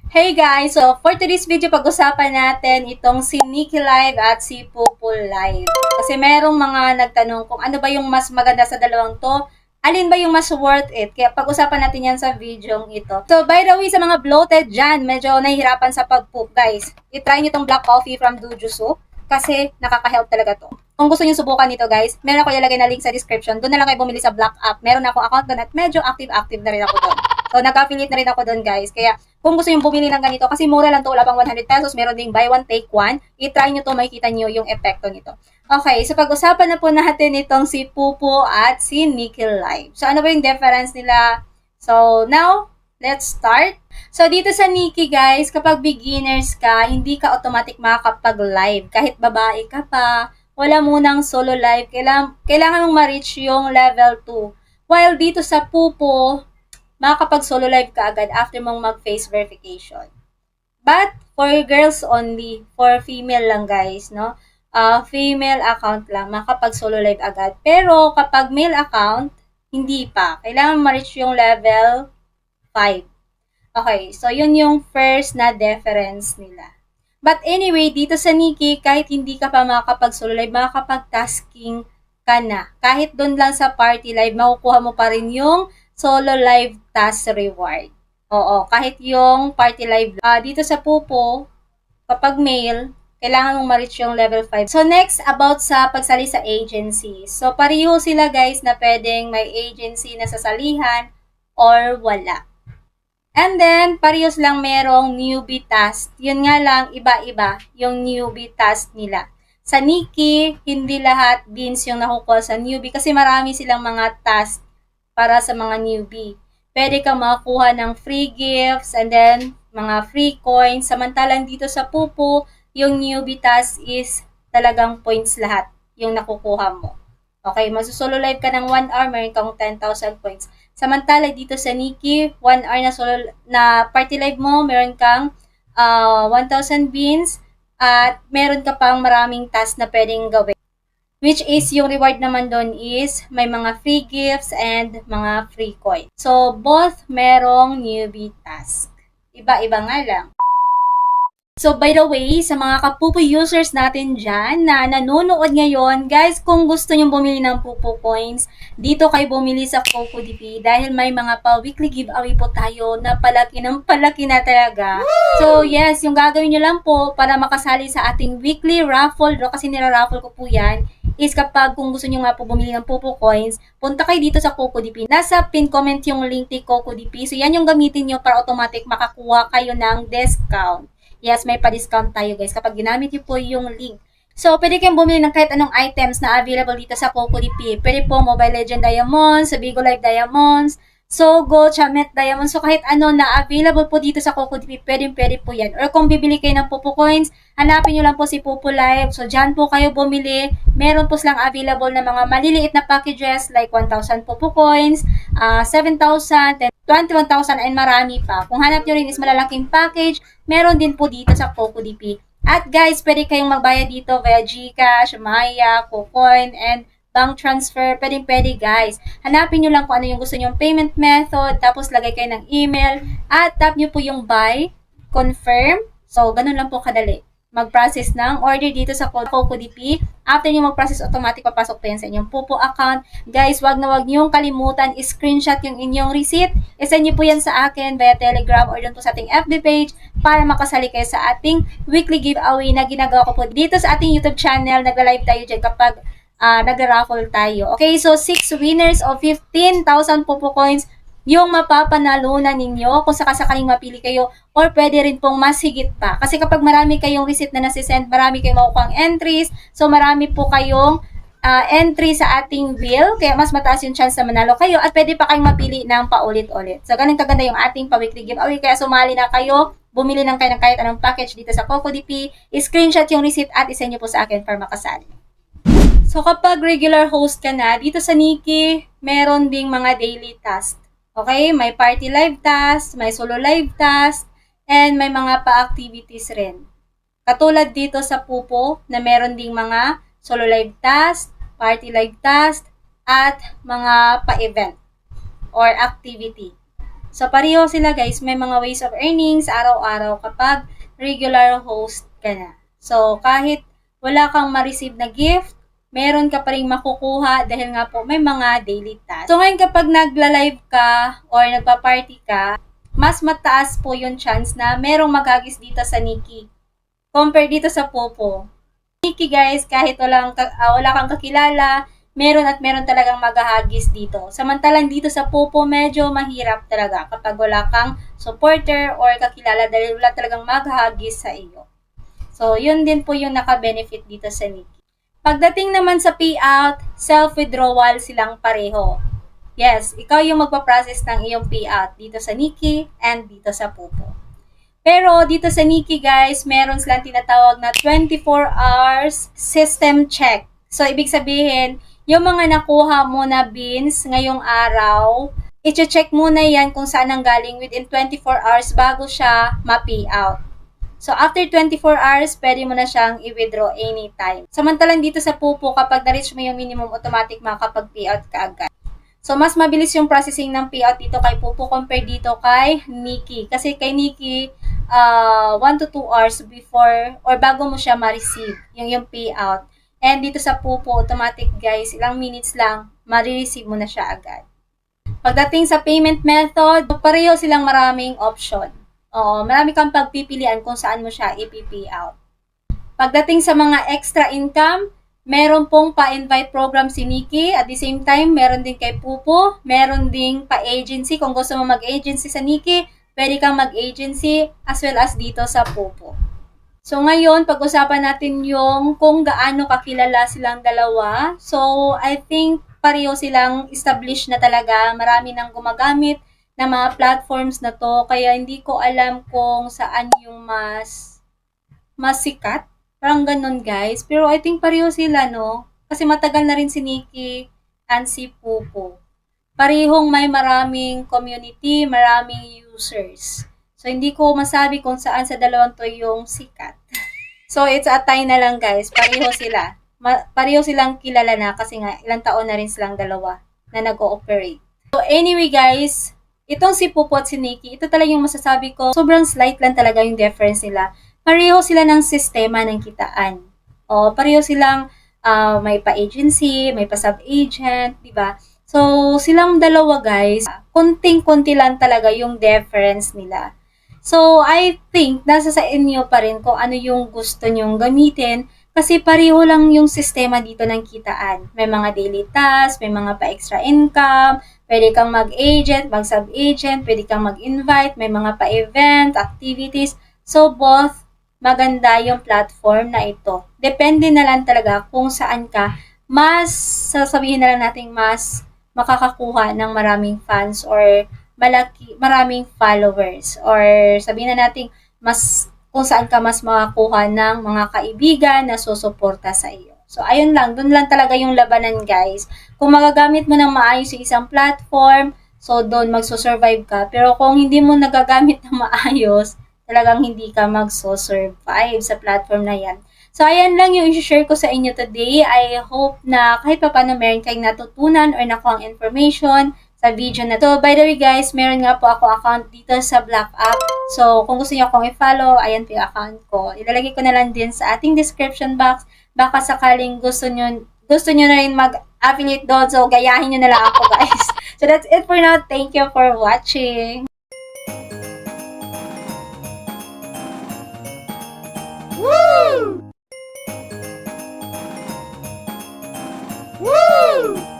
Hey guys! So, for today's video, pag-usapan natin itong si Nikki Live at si Pupul Live. Kasi merong mga nagtanong kung ano ba yung mas maganda sa dalawang to, alin ba yung mas worth it. Kaya pag-usapan natin yan sa video ito. So, by the way, sa mga bloated dyan, medyo nahihirapan sa pag-poop, guys. I-try nyo itong black coffee from Dujusu kasi nakaka-help talaga to. Kung gusto nyo subukan nito, guys, meron ako ilalagay na link sa description. Doon na lang kayo bumili sa Black App. Meron akong account doon at medyo active-active na rin ako doon. So, nag-affiliate na rin ako doon, guys. Kaya, kung gusto yung bumili ng ganito, kasi mura lang to, wala pang 100 pesos, meron ding buy one, take one, i-try nyo to, makikita nyo yung epekto nito. Okay, so pag-usapan na po natin itong si Pupo at si Nikki Live. So, ano ba yung difference nila? So, now, let's start. So, dito sa Nikki, guys, kapag beginners ka, hindi ka automatic makakapag-live. Kahit babae ka pa, wala munang solo live. Kailangan mong ma-reach yung level 2. While dito sa Pupo, makakapag-solo live ka agad after mong mag-face verification. But, for girls only, for female lang guys, no? Female account lang, makakapag-solo live agad. Pero, kapag male account, hindi pa. Kailangan ma-reach yung level 5. Okay, so yun yung first na difference nila. But anyway, dito sa Nikki, kahit hindi ka pa makakapag-solo live, makakapag-tasking ka na. Kahit doon lang sa party live, makukuha mo pa rin yung solo live task reward. Oo, kahit yung party live. Dito sa Pupo, kapag male, kailangan mong ma-reach yung level 5. So, next, about sa pagsali sa agency. So, pareho sila guys na pwedeng may agency na sasalihan or wala. And then, parehas lang merong newbie task. Yun nga lang, iba-iba yung newbie task nila. Sa Nikki, hindi lahat beans yung nakukuha sa newbie kasi marami silang mga task para sa mga newbie. Pwede kang makakuha ng free gifts and then mga free coins. Samantalang dito sa Pupo, yung newbie task is talagang points lahat yung nakukuha mo. Okay, masusolo live ka ng 1 hour, meron kang 10,000 points. Samantala dito sa Nikki, 1 hour na party live mo, meron kang 1,000 beans at meron ka pang maraming task na pwedeng gawin. Which is, yung reward naman doon is may mga free gifts and mga free coins. So, both merong newbie task. Iba-iba nga lang. So, by the way, sa mga kapupo users natin dyan na nanonood ngayon, guys, kung gusto nyo bumili ng Pupo Coins, dito kayo bumili sa CocoDP dahil may mga pa-weekly giveaway po tayo na palaki ng palaki na talaga. So, yes, yung gagawin nyo lang po para makasali sa ating weekly raffle, kasi nira-raffle ko po yan, is kapag kung gusto nyo nga po bumili ng Pupo Coins, punta kayo dito sa CocoDP. Nasa pin comment yung link ni CocoDP. So, yan yung gamitin nyo para automatic makakuha kayo ng discount. Yes, may pa-discount tayo guys kapag ginamit niyo po yung link. So, pwede kayong bumili ng kahit anong items na available dito sa CocoDP. Pwede po Mobile Legend Diamonds, Bigo Live Diamonds, Sogo, Chamet Diamonds. So, kahit ano na available po dito sa CocoDP, pwede po yan. Or kung bibili kayo ng Pupo Coins, hanapin nyo lang po si Pupo Live. So, dyan po kayo bumili. Meron po silang available na mga maliliit na packages like 1,000 Pupo Coins, 7,000, 21,000 and marami pa. Kung hanap nyo rin is malalaking package, meron din po dito sa CocoDP. At guys, pwede kayong magbayad dito via GCash, Maya, KuCoin, and bank transfer. Pwede guys. Hanapin nyo lang kung ano yung gusto nyo payment method, tapos lagay kayo ng email, at tap nyo po yung buy, confirm. So, ganun lang po kadali. Mag-process ng order dito sa CocoDP. After nyo mag-process, automatic papasok po yan sa inyong Pupo account. Guys, wag na wag nyo kalimutan, screenshot yung inyong receipt. I-send nyo po yan sa akin via Telegram or dun po sa ating FB page para makasali kayo sa ating weekly giveaway na ginagawa ko po dito sa ating YouTube channel. Nagla-live tayo dyan kapag nag-raffle tayo. Okay, so 6 winners of 15,000 Pupo Coins yung mapapanalunan ninyo kung sakasakaling mapili kayo or pwede rin pong mas higit pa. Kasi kapag marami kayong receipt na nasisend, marami kayong makukuha entries, so marami po kayong entry sa ating bill, kaya mas mataas yung chance na manalo kayo at pwede pa kayong mapili ng paulit-ulit. So, ganun kaganda yung ating pa-weekly giveaway, kaya sumali na kayo, bumili ng kayo ng kahit anong package dito sa CocoDP, screenshot yung receipt at isend nyo po sa akin para makasali. So, kapag regular host ka na, dito sa Nikki, meron ding mga daily tasks. Okay? May party live task, may solo live task, and may mga pa-activities rin. Katulad dito sa Pupo na meron ding mga solo live task, party live task, at mga pa-event or activity. So, pareho sila guys, may mga ways of earnings araw-araw kapag regular host ka na. So, kahit wala kang ma-receive na gift, meron ka pa rin makukuha dahil nga po may mga daily tasks. So, ngayon kapag nagla-live ka or nagpa-party ka, mas mataas po yung chance na merong maghagis dito sa Nikki compare dito sa Popo. Nikki guys, kahit wala kang kakilala, meron talagang maghahagis dito. Samantalang dito sa Popo, medyo mahirap talaga kapag wala kang supporter or kakilala dahil wala talagang maghahagis sa iyo. So, yun din po yung naka-benefit dito sa Nikki. Pagdating naman sa payout, self-withdrawal silang pareho. Yes, ikaw yung magpa-process ng iyong payout dito sa Nikki and dito sa Popo. Pero dito sa Nikki guys, meron silang tinatawag na 24 hours system check. So, ibig sabihin, yung mga nakuha mo na beans ngayong araw, i-check muna yan kung saan ang galing within 24 hours bago siya ma-pay out. So, after 24 hours, pwede mo na siyang i-withdraw anytime. Samantalang dito sa Popo, kapag na-reach mo yung minimum, automatic makakapag-pay out ka agad. So, mas mabilis yung processing ng payout dito kay Popo compare dito kay Nikki. Kasi kay Nikki, 1 to 2 hours before or bago mo siya ma-receive yung payout. And dito sa Popo, automatic guys, ilang minutes lang, ma-receive mo na siya agad. Pagdating sa payment method, pareho silang maraming option. Marami kang pagpipilian kung saan mo siya i-pay out. Pagdating sa mga extra income, meron pong pa-invite program si Nikki. At the same time, meron din kay Popo. Meron ding pa-agency. Kung gusto mo mag-agency sa Nikki, pwede kang mag-agency as well as dito sa Popo. So, ngayon, pag-usapan natin yung kung gaano kakilala silang dalawa. So, I think pareho silang established na talaga. Marami nang gumagamit na mga platforms na to. Kaya hindi ko alam kung saan yung mas sikat. Parang ganun guys. Pero I think pareho sila, no? Kasi matagal na rin si Nikki and si Popo. Parehong may maraming community, maraming users. So, hindi ko masabi kung saan sa dalawang to yung sikat. So, it's a tie na lang guys. Pareho sila. Pareho silang kilala na kasi nga ilang taon na rin silang dalawa na nag-ooperate. So, anyway guys, itong si Popo at si Nikki, ito talaga yung masasabi ko. Sobrang slight lang talaga yung difference nila. Pareho sila ng sistema ng kitaan. Pareho silang may pa-agency, may pa-sub-agent, di ba? So, silang dalawa guys, konting-konti lang talaga yung difference nila. So, I think nasa sa inyo pa rin kung ano yung gusto nyong gamitin kasi pareho lang yung sistema dito ng kitaan. May mga daily tasks, may mga pa-extra income, pwede kang mag-agent, mag-sub-agent, pwede kang mag-invite, may mga pa-event, activities. So, both maganda yung platform na ito. Depende na lang talaga kung saan ka mas, sasabihin na lang natin mas makakakuha ng maraming fans or maraming followers or sabihin na natin mas kung saan ka mas makakuha ng mga kaibigan na susuporta sa iyo. So, ayun lang. Doon lang talaga yung labanan, guys. Kung magagamit mo ng maayos yung isang platform, so doon magsusurvive ka. Pero kung hindi mo nagagamit ng maayos, talagang hindi ka magsusurvive sa platform na yan. So, ayan lang yung i-share ko sa inyo today. I hope na kahit pa paano meron kayong natutunan or nakuha ang information sa video na to. By the way guys, meron nga po ako account dito sa Black App. So, kung gusto niyo akong i-follow, ayan po yung account ko. Ilalagay ko na lang din sa ating description box. Baka sakaling gusto nyo na rin mag-affiliate doon. So, gayahin nyo na lang ako guys. So, that's it for now. Thank you for watching. Woo! Woo!